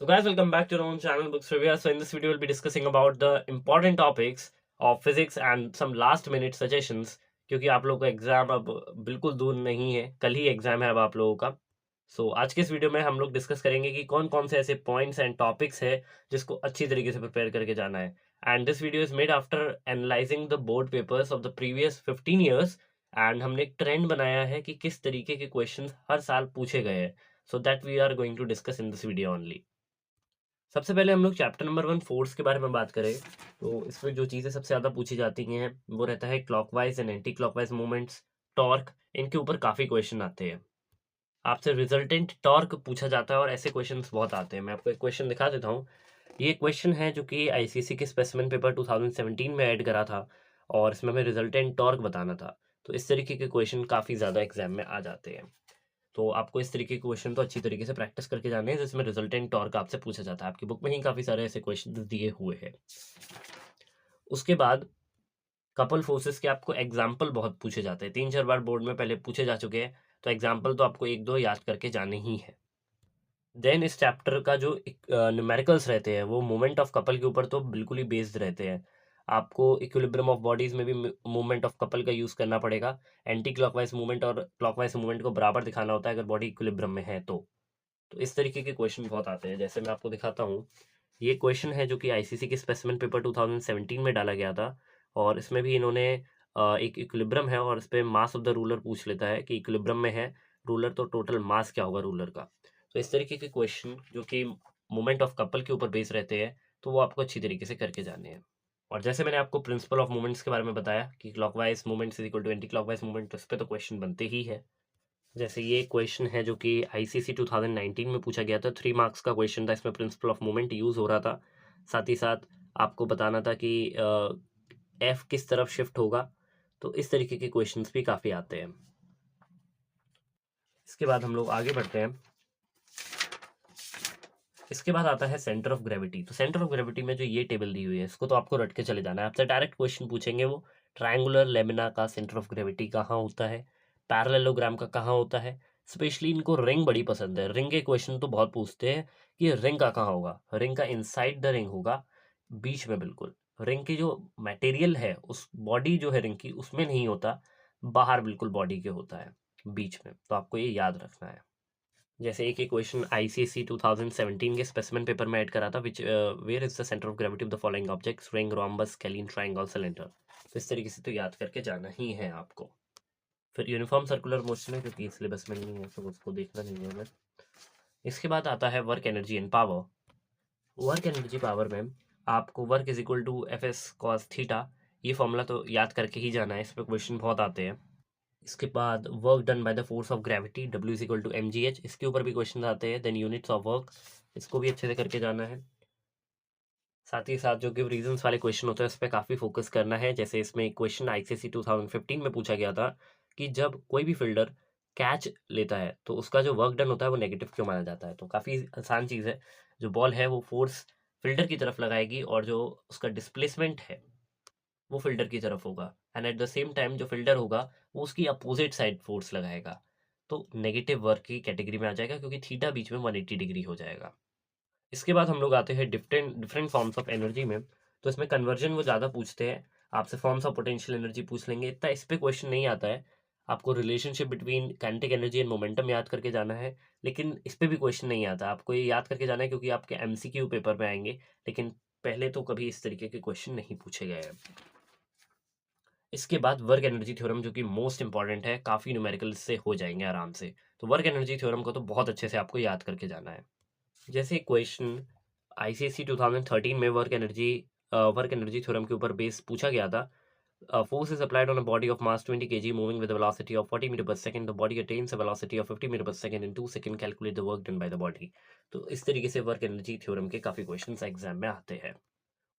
So guys, welcome back to our own channel Books Review. So in this video we'll be discussing about the important topics of physics and some last minute suggestions, क्योंकि आप लोगों का exam अब बिल्कुल दूर नहीं है, कल ही एग्जाम है अब आप लोगों का। आज के इस वीडियो में हम लोग डिस्कस करेंगे कि कौन कौन से ऐसे पॉइंट्स एंड टॉपिक्स है जिसको अच्छी तरीके से प्रिपेयर करके जाना है। And this video is made after analysing the board papers of the previous 15 years। And हमने एक ट्रेंड बनाया है कि किस तरीके के क्वेश्चन हर साल पूछे गए हैं। So that we are going to discuss in this video only. सबसे पहले हम लोग चैप्टर नंबर 1 फोर्स के बारे में बात करें तो इसमें जो चीज़ें सबसे ज़्यादा पूछी जाती हैं वो रहता है clockwise and anti clockwise movements, torque. इनके ऊपर काफ़ी क्वेश्चन आते हैं। आपसे रिजल्टेंट टॉर्क पूछा जाता है और ऐसे क्वेश्चंस बहुत आते हैं। मैं आपको एक क्वेश्चन दिखा देता हूँ। ये क्वेश्चन है जो कि आईसीएसई के स्पेसिमेन पेपर 2017 में ऐड करा था और इसमें हमें रिजल्टेंट टॉर्क बताना था। तो इस तरीके के क्वेश्चन काफ़ी ज़्यादा एग्जाम में आ जाते हैं। तो आपको इस तरीके के क्वेश्चन तो अच्छी तरीके से प्रैक्टिस करके जाने हैं जिसमें रिजल्टेंट टॉर्क आपसे पूछा जाता है। आपकी बुक में ही काफ़ी सारे ऐसे क्वेश्चन दिए हुए हैं। उसके बाद कपल फोर्सेस के आपको एग्जाम्पल बहुत पूछे जाते हैं। 3-4 बार बोर्ड में पहले पूछे जा चुके हैं, तो एग्जाम्पल तो आपको 1-2 याद करके जाने ही है। देन इस चैप्टर का जो न्यूमेरिकल्स रहते हैं वो मोमेंट ऑफ कपल के ऊपर तो बिल्कुल ही बेस्ड रहते हैं। आपको इक्विलिब्रियम ऑफ बॉडीज में भी मूवमेंट ऑफ कपल का यूज़ करना पड़ेगा। एंटी क्लॉकवाइज मूवमेंट और क्लॉकवाइज मूवमेंट को बराबर दिखाना होता है अगर बॉडी इक्विलिब्रियम में है तो इस तरीके के क्वेश्चन बहुत आते हैं। जैसे मैं आपको दिखाता हूँ, ये क्वेश्चन है जो कि आईसीसी के स्पेसिमेन पेपर 2017 में डाला गया था और इसमें भी इन्होंने एक इक्विलिब्रियम है और इस पे मास ऑफ द रूलर पूछ लेता है कि इक्विलिब्रियम में है रूलर तो टोटल मास क्या होगा रूलर का। तो इस तरीके के क्वेश्चन जो कि मोमेंट ऑफ कपल के ऊपर बेस रहते हैं तो वो आपको अच्छी तरीके से करके जाने हैं। और जैसे मैंने आपको प्रिंसिपल ऑफ मूवमेंट्स के बारे में बताया कि clockwise movements is equal to anti clockwise movement, तो इस पे तो क्वेश्चन बनते ही है। जैसे ये क्वेश्चन है जो कि आईसीसी 2019 में पूछा गया था, 3 मार्क्स का क्वेश्चन था। इसमें प्रिंसिपल ऑफ मोमेंट यूज हो रहा था, साथ ही साथ आपको बताना था कि एफ किस तरफ शिफ्ट होगा। तो इस तरीके के क्वेश्चंस भी काफ़ी आते हैं। इसके बाद हम लोग आगे बढ़ते हैं। इसके बाद आता है सेंटर ऑफ ग्रेविटी। तो सेंटर ऑफ ग्रेविटी में जो ये टेबल दी हुई है इसको तो आपको रट के चले जाना है। आपसे डायरेक्ट क्वेश्चन पूछेंगे वो ट्रायंगुलर लेमिना का सेंटर ऑफ ग्रेविटी कहाँ होता है, पैरेललोग्राम का कहाँ होता है। स्पेशली इनको रिंग बड़ी पसंद है। रिंग के क्वेश्चन तो बहुत पूछते हैं कि रिंग का कहाँ होगा। रिंग का इनसाइड द रिंग होगा, बीच में बिल्कुल। रिंग की जो मटेरियल है उस बॉडी जो है रिंग की उसमें नहीं होता, बाहर बिल्कुल बॉडी के होता है बीच में। तो आपको ये याद रखना है। जैसे एक क्वेश्चन आईसीएसई 2017 के स्पेसिमेन पेपर में ऐड करा था, which where is the centre of gravity of the following objects, ring, rhombus, scalene, triangle, cylinder. तो इस तरीके से तो याद करके जाना ही है आपको। फिर यूनिफॉर्म सर्कुलर मोशन है क्योंकि सिलेबस में नहीं है तो उसको देखना नहीं है हमें। इसके बाद आता है work energy and power. Work energy power में आपको work is equal to F S cos theta, ये फॉर्मूला तो याद करके ही जाना है। इस पर क्वेश्चन बहुत आते हैं। इसके बाद work done by the force of gravity, W is equal to M G H, इसके ऊपर भी क्वेश्चन आते हैं। देन यूनिट्स ऑफ वर्क, इसको भी अच्छे से करके जाना है। साथ ही साथ जो गिव रीजंस वाले क्वेश्चन होते हैं उस पर काफ़ी फोकस करना है। जैसे इसमें एक क्वेश्चन आईसीएसई 2015 में पूछा गया था कि जब कोई भी फील्डर कैच लेता है तो उसका जो वर्क डन होता है वो नेगेटिव क्यों माना जाता है। तो काफ़ी आसान चीज़ है। जो बॉल है वो फोर्स फील्डर की तरफ लगाएगी और जो उसका डिस्प्लेसमेंट है वो फील्डर की तरफ होगा। And at the same time जो फील्डर होगा वो उसकी अपोजिट साइड फोर्स लगाएगा। तो नेगेटिव वर्क की कैटेगरी में आ जाएगा क्योंकि थीटा बीच में 180 डिग्री हो जाएगा। इसके बाद हम लोग आते हैं different different forms of energy में। तो इसमें कन्वर्जन वो ज़्यादा पूछते हैं। आपसे फॉर्म्स ऑफ पोटेंशियल एनर्जी पूछ लेंगे, इतना इस पे क्वेश्चन नहीं आता है। आपको relationship between kinetic energy and momentum याद करके जाना है, लेकिन इस पे भी क्वेश्चन नहीं आता। आपको ये याद करके जाना है क्योंकि आपके एमसीक्यू पेपर में आएंगे, लेकिन पहले तो कभी इस तरीके के क्वेश्चन नहीं पूछे गए हैं। इसके बाद वर्क एनर्जी थ्योरम जो कि मोस्ट इंपॉर्टेंट है, काफ़ी न्यूमेरिकल से हो जाएंगे आराम से। तो वर्क एनर्जी थ्योरम को तो बहुत अच्छे से आपको याद करके जाना है। जैसे क्वेश्चन आईसीएसई 2013 में वर्क एनर्जी थ्योरम के ऊपर बेस पूछा गया था। Force is applied on a body of mass 20 kg moving with velocity of 40 metre per second, the body attains a velocity of 50 metre per second in 2 second, calculate the work done by the body. तो इस तरीके से work energy theorem के काफ़ी questions exam में आते हैं।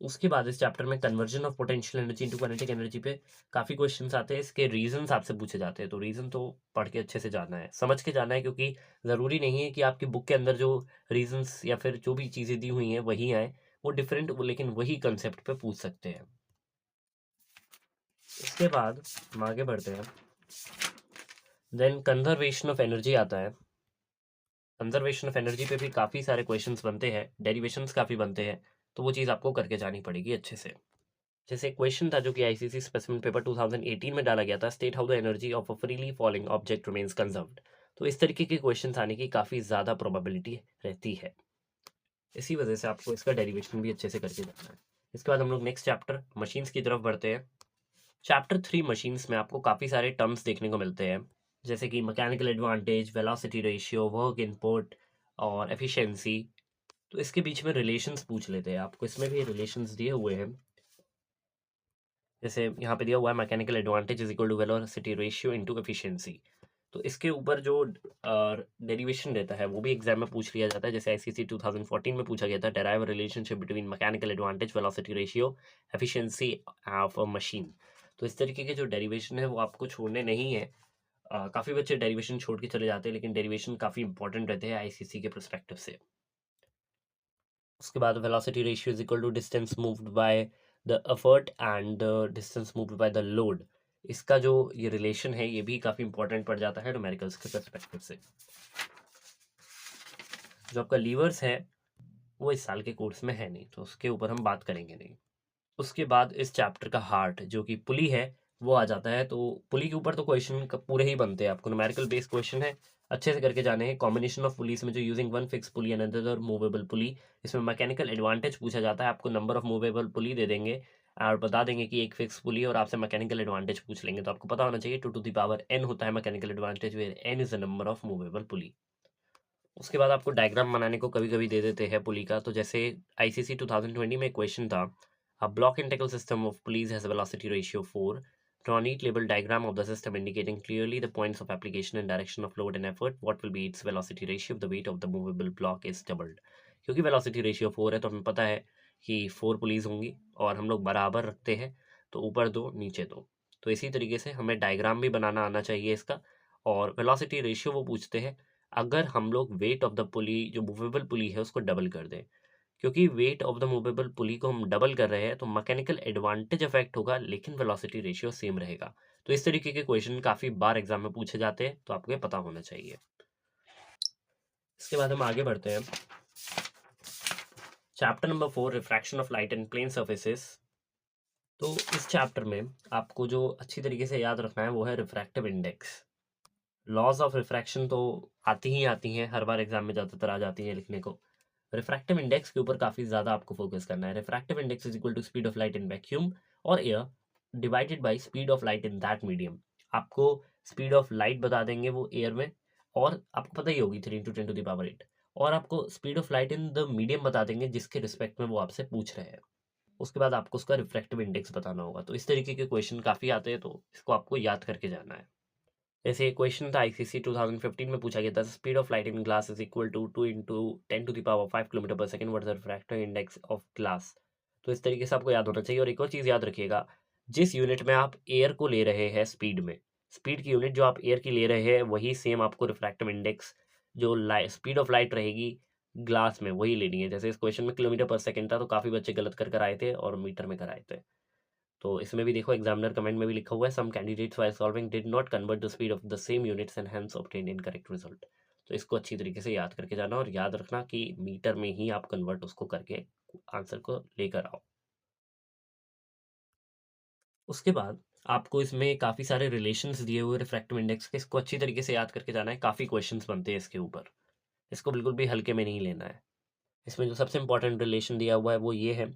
उसके बाद इस चैप्टर में conversion of potential energy into kinetic energy पे काफ़ी क्वेश्चंस आते हैं। इसके रीजंस आपसे पूछे जाते हैं, तो रीजन तो पढ़ के अच्छे से जाना है, समझ के जाना है, क्योंकि ज़रूरी नहीं है कि आपकी बुक के अंदर जो रीजंस या फिर जो भी चीज़ें दी हुई हैं वही आए। वो डिफरेंट लेकिन वही कंसेप्ट पे पूछ सकते हैं। इसके बाद हम आगे बढ़ते हैं। देन कंजर्वेशन ऑफ एनर्जी आता है। कंजर्वेशन ऑफ एनर्जी पे भी काफ़ी सारे क्वेश्चंस बनते हैं, डेरिवेशंस काफ़ी बनते हैं, तो वो चीज़ आपको करके जानी पड़ेगी अच्छे से। जैसे क्वेश्चन था जो कि आईसीसी स्पेसिमेन पेपर 2018 में डाला गया था, state how the energy of a freely falling object remains conserved. तो इस तरीके के क्वेश्चंस आने की काफ़ी ज़्यादा प्रोबेबिलिटी रहती है, इसी वजह से आपको इसका डेरिवेशन भी अच्छे से करके जाना है। इसके बाद हम लोग नेक्स्ट चैप्टर मशीन्स की तरफ बढ़ते हैं। चैप्टर 3 मशीन्स में आपको काफ़ी सारे टर्म्स देखने को मिलते हैं, जैसे कि mechanical advantage, velocity ratio, work input और एफिशिएंसी। तो इसके बीच में रिलेशंस पूछ लेते हैं, आपको इसमें भी रिलेशंस दिए हुए हैं। जैसे यहाँ पे दिया हुआ है mechanical advantage is equal to velocity ratio into efficiency. तो इसके ऊपर जो डेरिवेशन रहता है वो भी एग्जाम में पूछ लिया जाता है। जैसे आईसीसी 2014 में पूछा गया था, derive relationship between mechanical advantage, velocity ratio, efficiency of a machine. तो इस तरीके के जो डेरिवेशन है वो आपको छोड़ने नहीं है। काफ़ी बच्चे डेरिवेशन छोड़ के चले जाते हैं, लेकिन डेरिवेशन काफ़ी इंपॉर्टेंट रहते हैं आईसीसी के परस्पेक्टिव से। उसके बाद velocity ratio is equal to distance moved by the effort and the distance moved by the load. इसका जो ये रिलेशन है ये भी काफ़ी इंपॉर्टेंट पड़ जाता है न्यूमेरिकल्स के परस्पेक्टिव से। जो आपका लीवर्स है वो इस साल के कोर्स में है नहीं, तो उसके ऊपर हम बात करेंगे नहीं। उसके बाद इस चैप्टर का हार्ट जो कि पुली है वो आ जाता है। तो पुली के ऊपर तो क्वेश्चन पूरे ही बनते हैं, आपको न्यूमेरिकल बेस्ड क्वेश्चन है, अच्छे से करके जाने हैं। कॉम्बिनेशन ऑफ पुलीस में जो using one fix pulley and another movable pulley, इसमें मैकेनिकल एडवांटेज पूछा जाता है। आपको नंबर ऑफ मूवेबल पुली दे देंगे और बता देंगे कि एक फिक्स पुली है, और आपसे मैकेनिकल एडवांटेज पूछ लेंगे। तो आपको पता होना चाहिए 2 to the power n होता है mechanical advantage, where n is the number of movable pulley. उसके बाद आपको डायग्राम बनाने को कभी कभी दे देते हैं पुली का। तो जैसे आईसीसी 2020 में क्वेश्चन था, a block and tackle system of pulleys has a velocity ratio 4. Draw a neat label diagram of the system indicating clearly the points of application and direction of load and effort. What will be its velocity ratio if the weight of the movable block is doubled? क्योंकि velocity ratio 4 है तो हमें पता है कि 4 pulleys होंगी और हम लोग बराबर रखते हैं, तो ऊपर 2 नीचे 2। तो इसी तरीके से हमें डायग्राम भी बनाना आना चाहिए इसका। और वेलोसिटी रेशियो वो पूछते हैं अगर हम लोग वेट ऑफ द पुली जो मूवेबल पुली है उसको डबल कर दें। क्योंकि weight of the movable pulley को हम डबल कर रहे हैं तो मैकेनिकल एडवांटेज इफेक्ट होगा, लेकिन वेलोसिटी रेशियो सेम रहेगा। तो इस तरीके के क्वेश्चन काफ़ी बार एग्जाम में पूछे जाते हैं, तो आपको ये पता होना चाहिए। इसके बाद हम आगे बढ़ते हैं। Chapter number 4 refraction of light and plane surfaces. तो इस चैप्टर में आपको जो अच्छी तरीके से याद रखना है वो है refractive index. Laws of refraction तो आती हैं, हर बार एग्जाम में ज़्यादातर आ जाती हैं लिखने को। रिफ्रैक्टिव इंडेक्स के ऊपर काफ़ी ज़्यादा आपको फोकस करना है। Refractive index is equal to speed of light in vacuum और air divided by speed of light in that medium. आपको स्पीड ऑफ लाइट बता देंगे वो एयर में, और आपको पता ही होगी 3 × 10⁸। और आपको speed of light in the medium बता देंगे जिसके रिस्पेक्ट में वो आपसे पूछ रहे हैं। उसके बाद आपको उसका रिफ्रैक्टिव इंडेक्स बताना होगा। तो इस तरीके के क्वेश्चन काफ़ी आते हैं, तो इसको आपको याद करके जाना है। जैसे एक क्वेश्चन था आईसीसी 2015 में पूछा गया था, speed of light in glass is equal to 2 × 10⁵ kilometre per second, what is the refractive index of glass. तो इस तरीके से आपको याद होना चाहिए। और एक और चीज़ याद रखिएगा, जिस यूनिट में आप एयर को ले रहे हैं स्पीड में, स्पीड की यूनिट जो आप एयर की ले रहे हैं वही सेम आपको रिफ्रैक्टिव इंडेक्स जो स्पीड ऑफ लाइट रहेगी ग्लास में वही लेनी है। जैसे इस क्वेश्चन में किलोमीटर/सेकंड था, तो काफ़ी बच्चे गलत कर आए थे और मीटर में कराए थे। तो इसमें भी देखो एग्जामिनर कमेंट में भी लिखा हुआ है, some candidates while solving did not convert the speed of the same units and hence obtained incorrect result. तो इसको अच्छी तरीके से याद करके जाना, और याद रखना कि मीटर में ही आप कन्वर्ट उसको करके आंसर को लेकर आओ। उसके बाद आपको इसमें काफ़ी सारे रिलेशंस दिए हुए रिफ्रैक्टिव इंडेक्स के, इसको अच्छी तरीके से याद करके जाना है। काफ़ी क्वेश्चंस बनते हैं इसके ऊपर, इसको बिल्कुल भी हल्के में नहीं लेना है। इसमें जो सबसे इंपॉर्टेंट रिलेशन दिया हुआ है वो ये है,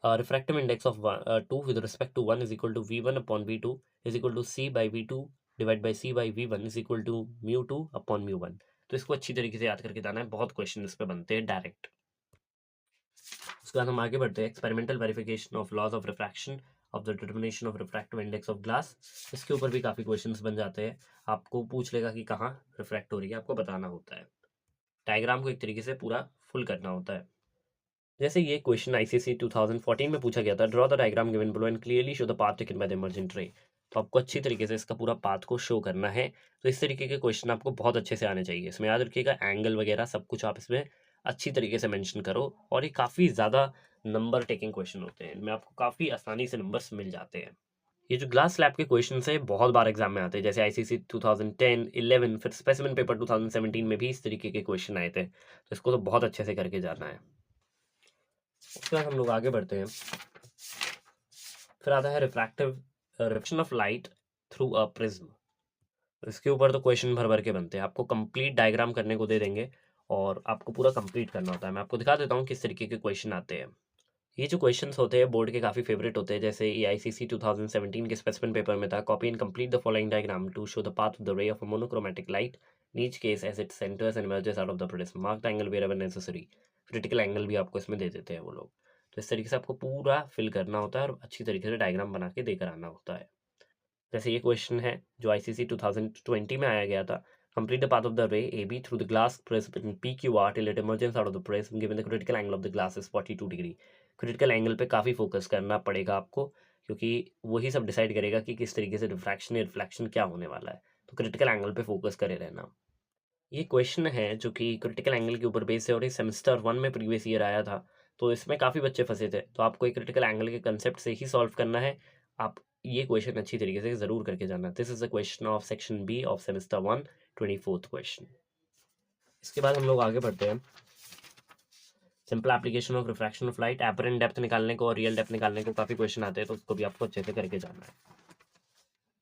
refractive index of 2 with respect to 1 is equal to v1 upon v2 is equal to c by v2 divided by c by v1 is equal to mu2 upon mu1। तो इसको अच्छी तरीके से याद करके जाना है, बहुत क्वेश्चन इस पे बनते हैं डायरेक्ट। उसके बाद हम आगे बढ़ते हैं, experimental verification of laws of refraction of the determination of refractive index of glass. इसके ऊपर भी काफ़ी क्वेश्चंस बन जाते हैं। आपको पूछ लेगा कि कहाँ रिफ्रैक्ट हो रही है, आपको बताना होता है। डायग्राम को एक तरीके से पूरा फुल करना होता है। जैसे ये क्वेश्चन आईसीसी 2014 में पूछा गया था, draw the diagram given below and clearly show the path taken by the emergent रे। तो आपको अच्छी तरीके से इसका पूरा पाथ को शो करना है। तो इस तरीके के क्वेश्चन आपको बहुत अच्छे से आने चाहिए। इसमें याद रखिएगा एंगल वगैरह सब कुछ आप इसमें अच्छी तरीके से मेंशन करो, और ये काफ़ी ज़्यादा नंबर टेकिंग क्वेश्चन होते हैं, इनमें आपको काफ़ी आसानी से नंबर्स मिल जाते हैं। ये जो ग्लास स्लैब के क्वेश्चन है बहुत बार एग्जाम में आते हैं, जैसे आईसीसी 2010, 11, फिर स्पेसिमेन पेपर 2017 में भी इस तरीके के क्वेश्चन आए थे, तो इसको तो बहुत अच्छे से करके जाना है। उसके बाद हम लोग आगे बढ़ते हैं। फिर आता है refraction of light through a prism. इसके ऊपर तो क्वेश्चन भर भर के बनते हैं, आपको कंप्लीट डायग्राम करने को दे देंगे और आपको पूरा कंप्लीट करना होता है। मैं आपको दिखा देता हूँ किस तरीके के क्वेश्चन आते हैं। ये जो क्वेश्चंस होते हैं बोर्ड के काफ़ी फेवरेट होते हैं, जैसे एआईसीसी 2017 के स्पेसिमेन पेपर में था, copy and complete the following diagram to show the path of the ray of a monochromatic light in each case as it centres and emerges out of the prism, mark the angle wherever necessary. Critical angle भी आपको इसमें दे देते हैं वो लोग। तो इस तरीके से आपको पूरा फिल करना होता है और अच्छी तरीके से डायग्राम बना के देकर आना होता है। जैसे ये क्वेश्चन है जो आईसीसी 2020 में आया गया था, complete the path of the रे A B through the glass prism in P Q R till it emergence out of the prism given the critical angle of the glass is 42 degree. Critical angle पे काफ़ी focus करना पड़ेगा आपको, क्योंकि वही सब decide करेगा कि किस तरीके से रिफ्रैक्शन या रिफ्लेक्शन क्या होने वाला है। तो क्रिटिकल एंगल पे फोकस करे रहना। ये क्वेश्चन है जो कि क्रिटिकल एंगल के ऊपर बेस है और ये सेमेस्टर 1 में प्रीवियस ईयर आया था, तो इसमें काफ़ी बच्चे फंसे थे। तो आपको एक क्रिटिकल एंगल के कंसेप्ट से ही सॉल्व करना है। आप ये क्वेश्चन अच्छी तरीके से ज़रूर करके जाना। This is the question of section B of semester 1, 24th question. इसके बाद हम लोग आगे बढ़ते हैं। Simple application of refraction of light, apparent depth निकालने को और रियल डेप्थ निकालने को काफ़ी क्वेश्चन आते हैं, तो उसको भी आपको अच्छे से करके जाना है।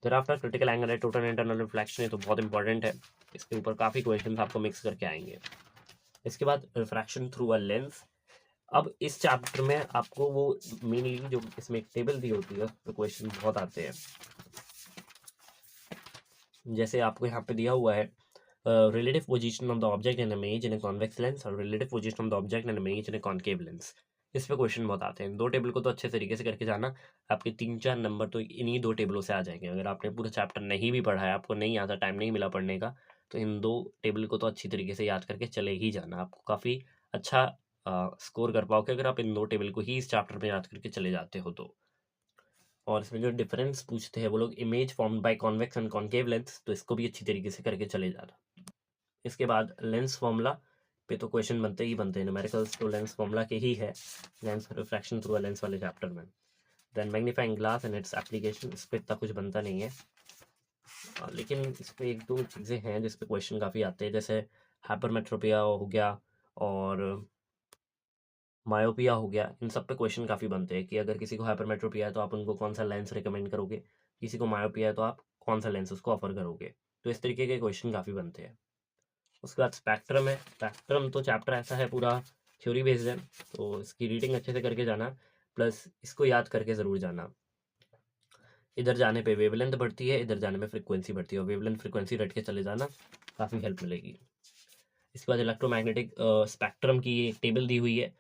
फिर आफ्टर क्रिटिकल एंगल है टोटल इंटरनल रिफ्लेक्शन, ये तो बहुत इंपॉर्टेंट है, इसके ऊपर काफ़ी क्वेश्चन आपको मिक्स करके आएंगे। इसके बाद रिफ्रैक्शन थ्रू अ लेंस। अब इस चैप्टर में आपको वो मेनली जो इसमें एक टेबल दी होती है तो क्वेश्चन बहुत आते हैं। जैसे आपको यहाँ पे दिया हुआ है relative position of the object in image in a convex lens और relative position of the object in image in a concave lens. इस पे क्वेश्चन बहुत आते हैं। दो टेबल को तो अच्छे तरीके से करके जाना, आपके 3-4 नंबर तो इन्हीं दो टेबलों से आ जाएंगे। अगर आपने पूरा चैप्टर नहीं भी पढ़ा है, आपको नहीं आता, टाइम नहीं मिला पढ़ने का, तो इन दो टेबल को तो अच्छी तरीके से याद करके चले ही जाना। आपको काफ़ी अच्छा स्कोर कर पाओगे अगर आप इन दो टेबल को ही इस चैप्टर में याद करके चले जाते हो तो। और इसमें जो डिफरेंस पूछते हैं वो लोग image formed by convex and concave lens, तो इसको भी अच्छी तरीके से करके चले जाना। इसके बाद लेंस फॉर्मूला पे तो क्वेश्चन बनते ही बनते हैं, न्यूमेरिकल्स तो लेंस फॉर्मूला के ही है, लेंस रिफ्रैक्शन थ्रू लेंस वाले चैप्टर में। Then magnifying glass and its application, इस पर इतना कुछ बनता नहीं है, लेकिन इस पर एक दो चीज़ें हैं जिस पे क्वेश्चन काफ़ी आते हैं, जैसे हाइपरमेट्रोपिया हो गया और मायोपिया हो गया। इन सब पे क्वेश्चन काफ़ी बनते हैं कि अगर किसी को हाइपरमेट्रोपिया है तो आप उनको कौन सा लेंस रिकमेंड करोगे, किसी को मायोपिया है तो आप कौन सा लेंस उसको ऑफर करोगे। तो इस तरीके के क्वेश्चन काफ़ी बनते हैं। उसके बाद स्पेक्ट्रम है। स्पेक्ट्रम तो चैप्टर ऐसा है पूरा थ्योरी बेस्ड है, तो इसकी रीडिंग अच्छे से करके जाना, प्लस इसको याद करके ज़रूर जाना। इधर जाने पे वेवलेंथ बढ़ती है, इधर जाने में फ्रिक्वेंसी बढ़ती है, और वेवलेंथ फ्रिक्वेंसी रट के चले जाना, काफ़ी हेल्प मिलेगी। इसके बाद इलेक्ट्रोमैग्नेटिक स्पेक्ट्रम की ये टेबल दी हुई है।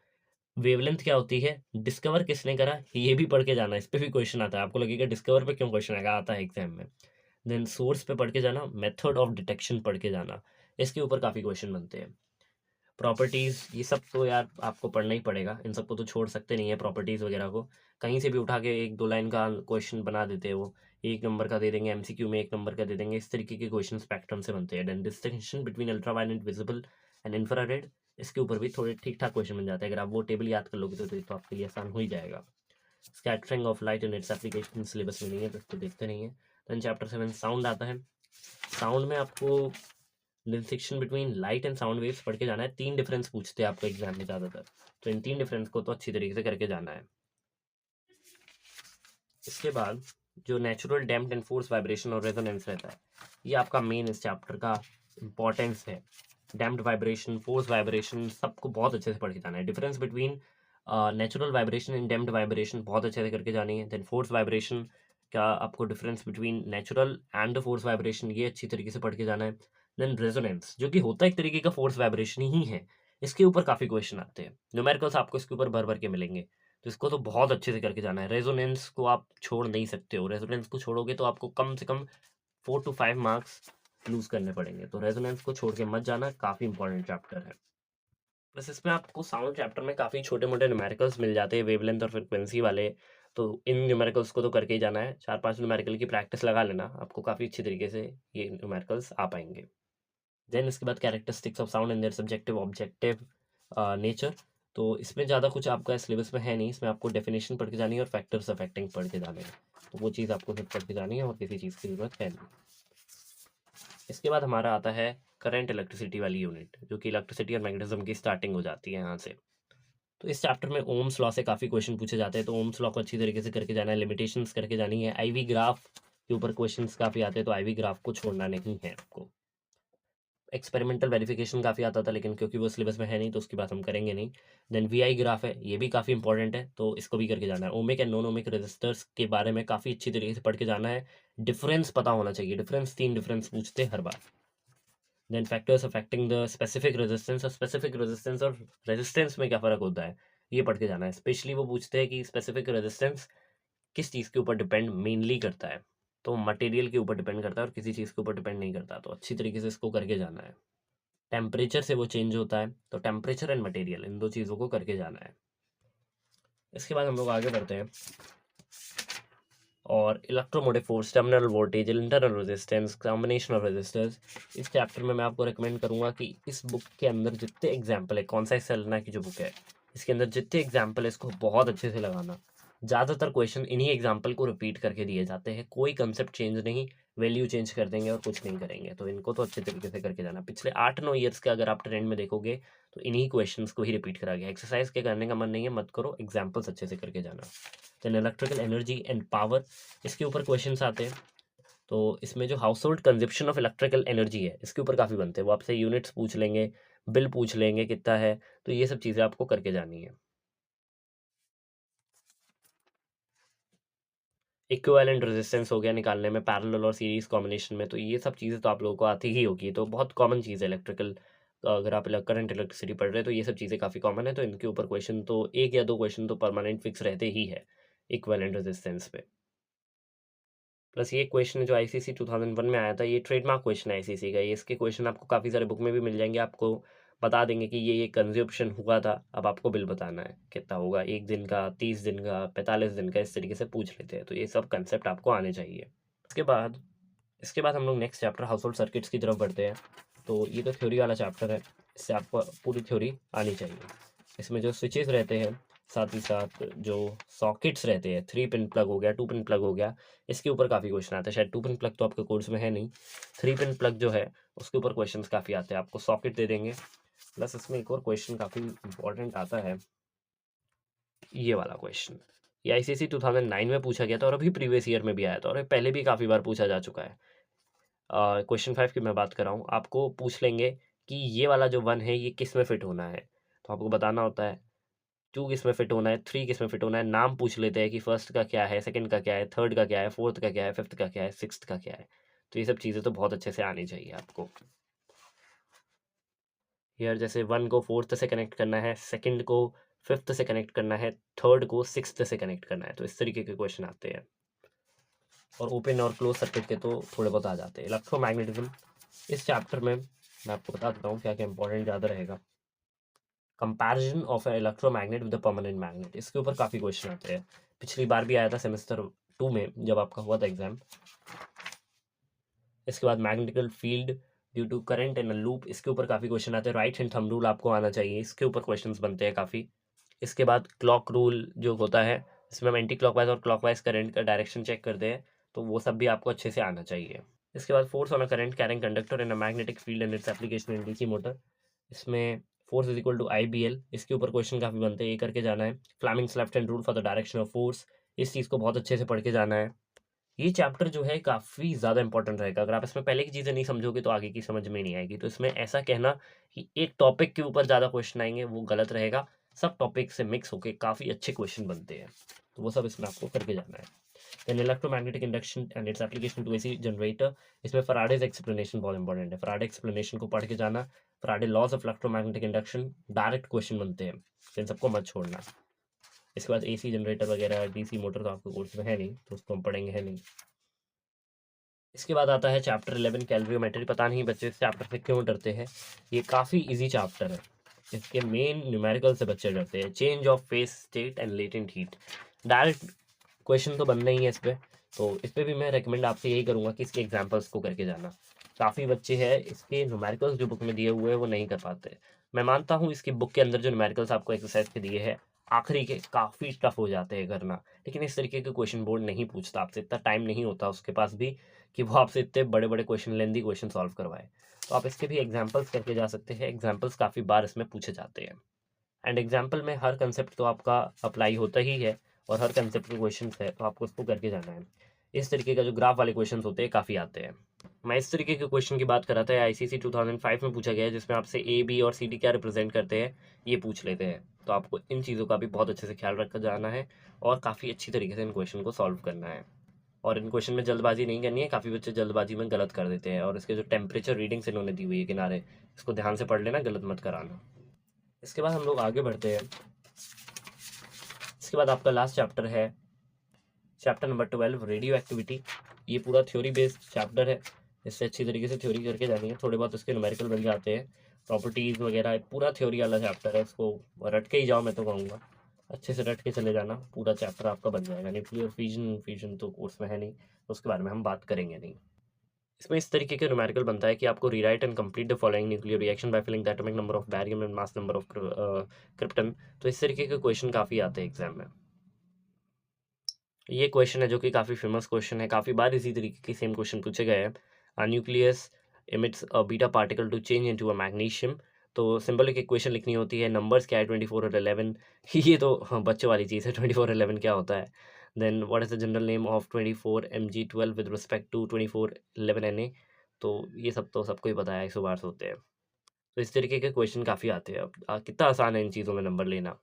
वेवलेंथ क्या होती है, डिस्कवर किसने करा, ये भी पढ़ के जाना, इस पे भी क्वेश्चन आता है। आपको लगेगा डिस्कवर पे क्यों क्वेश्चन आएगा, आता है एग्जाम में। देन सोर्स पे पढ़ के जाना, मेथड ऑफ डिटेक्शन पढ़ के जाना, इसके ऊपर काफ़ी क्वेश्चन बनते हैं। प्रॉपर्टीज़, ये सब तो यार आपको पढ़ना ही पड़ेगा, इन सबको तो छोड़ सकते नहीं है। प्रॉपर्टीज़ वगैरह को कहीं से भी उठा के 1-2 लाइन का क्वेश्चन बना देते हैं, वो 1 नंबर का दे देंगे, एमसीक्यू में 1 नंबर का दे देंगे। इस तरीके के क्वेश्चन स्पेक्ट्रम से बनते हैं। Then distinction between ultraviolet, visible and infrared, इसके ऊपर भी थोड़े ठीक ठाक क्वेश्चन बन जाते हैं। अगर आप वो टेबल याद कर लोगे तो आपके लिए आसान हो ही जाएगा। Scattering of light and its application syllabus में नहीं है, तो इसको देखते नहीं है। देन चैप्टर 7 साउंड आता है। साउंड में आपको distinction between light and sound waves पढ़ के जाना है। 3 डिफरेंस पूछते हैं आपको एग्जाम में ज़्यादातर, तो इन 3 डिफरेंस को तो अच्छी तरीके से करके जाना है। इसके बाद जो natural damped and force vibration और रेजोनेंस रहता है, ये आपका मेन इस चैप्टर का इंपॉर्टेंस है। डैम्प्ड वाइब्रेशन, फोर्स वाइब्रेशन, सबको बहुत अच्छे से पढ़ के जाना है। Difference between natural vibration and damped vibration बहुत अच्छे से करके जानी है। देन फोर्स वाइब्रेशन का आपको difference between natural and force vibration, ये अच्छी तरीके से पढ़ के जाना है। देन रेजोनेंस, जो कि होता है एक तरीके का फोर्स वाइब्रेशन ही है, इसके ऊपर काफ़ी क्वेश्चन आते हैं। न्यूमेरिकल्स आपको इसके ऊपर भर भर के मिलेंगे, तो इसको तो बहुत अच्छे से करके जाना है। रेजोनेंस को आप छोड़ नहीं सकते हो, रेजोनेंस को छोड़ोगे तो आपको कम से कम 4 to 5 मार्क्स लूज करने पड़ेंगे, तो रेजोनेंस को छोड़ के मत जाना, काफ़ी इंपॉर्टेंट चैप्टर है। बस इसमें आपको साउंड चैप्टर में काफ़ी छोटे मोटे न्यूमेरिकल्स मिल जाते हैं, वेवलेंथ और फ्रिक्वेंसी वाले, तो इन न्यूमेरिकल्स को तो करके ही जाना है। 4-5 न्यूमेरिकल की प्रैक्टिस लगा लेना, आपको काफ़ी अच्छी तरीके से ये न्यूमेरिकल्स आ पाएंगे। देन इसके बाद characteristics of sound and their subjective objective nature, तो इसमें ज़्यादा कुछ आपका सिलेबस में है नहीं, इसमें आपको डेफिनेशन पढ़ के जानी है और फैक्टर्स अफेक्टिंग पढ़ के जाने हैं, तो वो चीज़ आपको सिर्फ पढ़ के जानी है और किसी चीज़ की ज़रूरत है नहीं। इसके बाद हमारा आता है करंट इलेक्ट्रिसिटी वाली यूनिट, जो कि इलेक्ट्रिसिटी और मैग्नेटिज्म की स्टार्टिंग हो जाती है यहाँ से। तो इस चैप्टर में ओम्स लॉ से काफ़ी क्वेश्चन पूछे जाते हैं, तो ओम्स लॉ को अच्छी तरीके से करके जाना है, लिमिटेशंस करके जानी है। आईवी ग्राफ के ऊपर क्वेश्चंस काफ़ी आते हैं, तो आईवी ग्राफ को छोड़ना नहीं है आपको। एक्सपेरिमेंटल वेरिफिकेशन काफ़ी आता था, लेकिन क्योंकि वो सिलेबस में है नहीं तो उसकी बात हम करेंगे नहीं। देन वीआई ग्राफ है, ये भी काफ़ी इंपॉर्टेंट है, तो इसको भी करके जाना है। Ohmic and non ohmic resistors के बारे में काफ़ी अच्छी तरीके से पढ़ के जाना है। डिफरेंस पता होना चाहिए, डिफरेंस 3 डिफरेंस पूछते हैं हर बार। Then factors affecting the specific resistance, और स्पेसिफिक रेजिस्टेंस और रेजिस्टेंस में क्या फ़र्क होता है ये पढ़ के जाना है। स्पेशली वो पूछते हैं कि स्पेसिफिक रेजिस्टेंस किस चीज़ के ऊपर डिपेंड मेनली करता है, तो मटेरियल के ऊपर डिपेंड करता है और किसी चीज़ के ऊपर डिपेंड नहीं करता, तो अच्छी तरीके से इसको करके जाना है। टेम्परेचर से वो चेंज होता है, तो टेम्परेचर एंड मटेरियल इन दो चीज़ों को करके जाना है। इसके बाद हम लोग आगे बढ़ते हैं और electromotive force, terminal voltage, internal resistance, combination of resistors. इस चैप्टर में मैं आपको रिकमेंड करूंगा कि इस बुक के अंदर जितने एग्जाम्पल है, कौन सा सेलेना की जो बुक है, इसके अंदर जितने एग्जाम्पल है इसको बहुत अच्छे से लगाना। ज़्यादातर क्वेश्चन इन्हीं एग्जाम्पल को रिपीट करके दिए जाते हैं, कोई कंसेप्ट चेंज नहीं, वैल्यू चेंज कर देंगे और कुछ नहीं करेंगे, तो इनको तो अच्छे तरीके से करके जाना। पिछले 8-9 ईयर्स का अगर आप ट्रेंड में देखोगे तो इन्हीं क्वेश्चंस को ही रिपीट करा गया। एक्सरसाइज के करने का मन नहीं है, मत करो, एग्जाम्पल्स अच्छे से करके जाना। Then electrical energy and power, इसके ऊपर क्वेश्चंस आते हैं, तो इसमें जो household consumption of electrical energy है इसके ऊपर काफ़ी बनते हैं, वो आपसे यूनिट्स पूछ लेंगे, बिल पूछ लेंगे कितना है, तो ये सब चीज़ें आपको करके जानी है। इक्विवेलेंट रेजिस्टेंस हो गया निकालने में, पैरेलल और सीरीज कॉम्बिनेशन में, तो ये सब चीज़ें तो आप लोगों को आती ही होगी, तो बहुत कॉमन चीज़ है इलेक्ट्रिकल। अगर आप करंट इलेक्ट्रिसिटी पढ़ रहे हैं तो ये सब चीज़ें काफ़ी कॉमन है, तो इनके ऊपर क्वेश्चन तो 1 या 2 क्वेश्चन तो परमानेंट फिक्स रहते ही है इक्विवेलेंट रेजिस्टेंस पे। प्लस ये क्वेश्चन जो आईसीसी 2001 में आया था, ये ट्रेडमार्क क्वेश्चन है आईसीसी का, ये इसके क्वेश्चन आपको काफ़ी सारे बुक में भी मिल जाएंगे, आपको बता देंगे कि ये कंजप्शन हुआ था, अब आपको बिल बताना है कितना होगा, 1 दिन का, 30 दिन का, 45 दिन का, इस तरीके से पूछ लेते हैं, तो ये सब कंसेप्ट आपको आने चाहिए। इसके बाद हम लोग next chapter house hold circuits की तरफ बढ़ते हैं। तो ये तो थ्योरी वाला चैप्टर है, इससे आपको पूरी थ्योरी आनी चाहिए। इसमें जो स्विचेस रहते हैं, साथ ही साथ जो सॉकेट्स रहते हैं, 3 पिन प्लग हो गया, 2 पिन प्लग हो गया, इसके ऊपर काफ़ी क्वेश्चन आते हैं। शायद 2 पिन प्लग तो आपके कोर्स में है नहीं, 3 पिन प्लग जो है उसके ऊपर क्वेश्चन काफ़ी आते हैं, आपको सॉकेट दे देंगे। प्लस इसमें एक और क्वेश्चन काफ़ी इंपॉर्टेंट आता है, ये वाला क्वेश्चन, ये आईसीसी 2009 में पूछा गया था और अभी प्रीवियस ईयर में भी आया था और ये पहले भी काफ़ी बार पूछा जा चुका है। क्वेश्चन 5 की मैं बात कर रहा हूँ, आपको पूछ लेंगे कि ये वाला जो 1 है ये किस में फिट होना है, तो आपको बताना होता है 2 किस में फिट होना है, 3 किस में फिट होना है, नाम पूछ लेते हैं कि फर्स्ट का क्या है, सेकंड का क्या है, थर्ड का क्या है, फोर्थ का क्या है, फिफ्थ का क्या है, सिक्स्थ का क्या है, तो ये सब चीज़ें तो बहुत अच्छे से आनी चाहिए आपको। यार जैसे 1 को फोर्थ से कनेक्ट करना है, सेकंड को फिफ्थ से कनेक्ट करना है, थर्ड को सिक्स्थ से कनेक्ट करना है, तो इस तरीके के क्वेश्चन आते हैं। और ओपन और क्लोज सर्किट के तो थोड़े बहुत आ जाते हैं। इलेक्ट्रोमैग्नेटिज्म, इस चैप्टर में मैं आपको बता देता हूँ क्या क्या इंपॉर्टेंट ज़्यादा रहेगा। Comparison of electromagnet with permanent magnet, इसके ऊपर काफ़ी क्वेश्चन आते हैं, पिछली बार भी आया था सेमेस्टर 2 में जब आपका हुआ था एग्जाम। इसके बाद magnetical field due to current in a loop, इसके ऊपर काफ़ी क्वेश्चन आते हैं। राइट हैंड थंब रूल आपको आना चाहिए, इसके ऊपर क्वेश्चन बनते हैं काफ़ी। इसके बाद क्लॉक रूल जो होता है, इसमें हम एंटी क्लॉकवाइज और क्लॉकवाइज करंट का डायरेक्शन चेक करते हैं, तो वो सब भी आपको अच्छे से आना चाहिए। इसके बाद force on a current carrying conductor in a magnetic field and its application in DC motor, इसमें force is equal to I B L, इसके ऊपर क्वेश्चन काफ़ी बनते हैं, ये करके जाना है। Fleming's left hand rule for the direction of force, इस चीज़ को बहुत अच्छे से पढ़ के जाना है। ये चैप्टर जो है काफ़ी ज़्यादा इंपॉर्टेंट रहेगा, अगर आप इसमें पहले की चीज़ें नहीं समझोगे तो आगे की समझ में नहीं आएगी, तो इसमें ऐसा कहना कि एक टॉपिक के ऊपर ज़्यादा क्वेश्चन आएंगे वो गलत रहेगा, सब टॉपिक से मिक्स होके काफ़ी अच्छे क्वेश्चन बनते हैं, तो वो सब इसमें आपको करके जाना है। Then electromagnetic induction and its application to AC generator, इसमें फराडेज एक्सप्लेनेशन बहुत इंपॉर्टेंट है, फराडे एक्सप्लेनेशन को पढ़ के जाना। Faraday laws of electromagnetic induction, direct question बनते हैं, तो इन सबको मत छोड़ना। इसके बाद एसी जनरेटर वगैरह, डीसी मोटर तो आपको कोर्स में है नहीं, तो उसको हम पढ़ेंगे है नहीं। इसके बाद आता है चैप्टर 11 कैलोरीमेट्री, पता नहीं बच्चे इस चैप्टर से क्यों डरते हैं, ये काफ़ी इजी चैप्टर है, इसके मेन न्यूमेरिकल से बच्चे डरते हैं। Change of face state and latent heat, direct question तो बनना ही है इस पर, तो इस पर भी मैं रेकमेंड आपसे यही करूँगा कि इसके एग्जाम्पल्स को करके जाना। काफ़ी बच्चे हैं इसके न्यूमेरिकल्स जो बुक में दिए हुए हैं वो नहीं कर पाते, मैं मानता हूँ इसकी बुक के अंदर जो न्यूमेरिकल्स आपको एक्सरसाइज के दिए हैं आखिरी के काफ़ी टफ हो जाते हैं करना, लेकिन इस तरीके के क्वेश्चन बोर्ड नहीं पूछता आपसे, इतना टाइम नहीं होता उसके पास भी कि वो आपसे इतने बड़े बड़े क्वेश्चन, लेंदी क्वेश्चन सॉल्व करवाए। तो आप इसके भी एग्जाम्पल्स करके जा सकते हैं, एग्जाम्पल्स काफ़ी बार इसमें पूछे जाते हैं। एंड एग्जाम्पल में हर कंसेप्ट तो आपका अप्लाई होता ही है, और हर कंसेप्ट के क्वेश्चन है तो आपको उसको करके जाना है। इस तरीके का जो ग्राफ वाले क्वेश्चन होते हैं काफ़ी आते हैं। मैं इस तरीके के क्वेश्चन की बात कर रहा था, आईसीसी 2005 में पूछा गया है, जिसमें आपसे ए बी और सी डी क्या रिप्रेजेंट करते हैं ये पूछ लेते हैं। तो आपको इन चीज़ों का भी बहुत अच्छे से ख्याल रखकर जाना है और काफ़ी अच्छी तरीके से इन क्वेश्चन को सॉल्व करना है। और इन क्वेश्चन में जल्दबाजी नहीं करनी है, काफ़ी बच्चे जल्दबाजी में गलत कर देते हैं, और इसके जो टेम्परेचर रीडिंग्स इन्होंने दी हुई है किनारे, इसको ध्यान से पढ़ लेना, गलत मत कराना। इसके बाद हम लोग आगे बढ़ते हैं। इसके बाद आपका लास्ट चैप्टर है चैप्टर नंबर 12, रेडियो एक्टिविटी। ये पूरा थ्योरी बेस्ड चैप्टर है, इससे अच्छी तरीके से थ्योरी करके जानी है, थोड़े बहुत इसके न्यूमेरिकल बन जाते हैं, प्रॉपर्टीज़ वगैरह, पूरा थ्योरी वाला चैप्टर है, इसको रट के ही जाओ, मैं तो कहूँगा अच्छे से रट के चले जाना, पूरा चैप्टर आपका बन जाएगा। न्यूक्लियर फ्यूजन फ्यूजन तो कोर्स में है नहीं, तो उसके बारे में हम बात करेंगे नहीं। इसमें इस तरीके के न्यूमेरिकल बनता है कि आपको rewrite and complete the following nuclear reaction by filling the atomic number of barium and mass number of krypton. तो इस तरीके के क्वेश्चन काफ़ी आते हैं एग्जाम में। ये क्वेश्चन है जो कि काफ़ी फेमस क्वेश्चन है, काफ़ी बार इसी तरीके के सेम क्वेश्चन पूछे गए हैं। Nucleus emits a beta particle to change into a magnesium। तो सिंपल एक इक्वेशन लिखनी होती है, नंबर्स क्या है 24 और 11। ये तो हाँ, बच्चों वाली चीज़ है, 24 11 क्या होता है। Then what is the general name of 24 Mg12 with respect to 24 11 Na। तो ये सब तो सबको ही पता है, आइसोबार्स होते हैं। तो इस तरीके के क्वेश्चन काफ़ी आते हैं। अब कितना आसान है इन चीज़ों में नंबर लेना।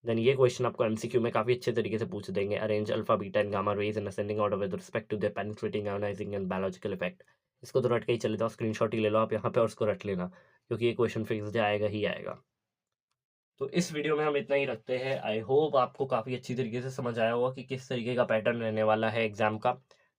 देन ये क्वेश्चन आपको एमसीक्यू में काफ़ी अच्छे तरीके से पूछ देंगे। Arrange alpha beta and gamma rays in ascending order with respect to their penetrating ionising and biological effect. इसको तो रट के ही चले जाओ, स्क्रीनशॉट ही ले लो आप यहाँ पे और उसको रट लेना, क्योंकि ये क्वेश्चन फिक्स आएगा ही आएगा। तो इस वीडियो में हम इतना ही रखते हैं। आई होप आपको काफ़ी अच्छी तरीके से समझ आया होगा कि किस तरीके का पैटर्न रहने वाला है एग्ज़ाम का।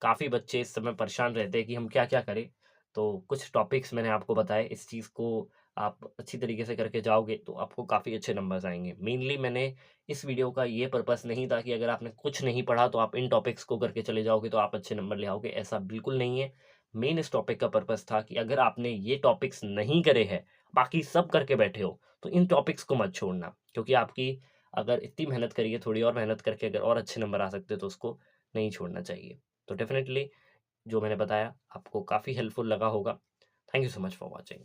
काफ़ी बच्चे इस समय परेशान रहते हैं कि हम क्या क्या करें। तो कुछ टॉपिक्स मैंने आपको बताए, इस चीज़ को आप अच्छी तरीके से करके जाओगे तो आपको काफ़ी अच्छे नंबर्स आएंगे। मेनली मैंने इस वीडियो का ये पर्पस नहीं था कि अगर आपने कुछ नहीं पढ़ा तो आप इन टॉपिक्स को करके चले जाओगे तो आप अच्छे नंबर ले आओगे, ऐसा बिल्कुल नहीं है। मेन इस टॉपिक का पर्पस था कि अगर आपने ये टॉपिक्स नहीं करे हैं, बाकी सब करके बैठे हो, तो इन टॉपिक्स को मत छोड़ना, क्योंकि आपकी अगर इतनी मेहनत करिए, थोड़ी और मेहनत करके अगर और अच्छे नंबर आ सकते तो उसको नहीं छोड़ना चाहिए। तो डेफिनेटली जो मैंने बताया आपको काफ़ी हेल्पफुल लगा होगा। Thank you so much for watching.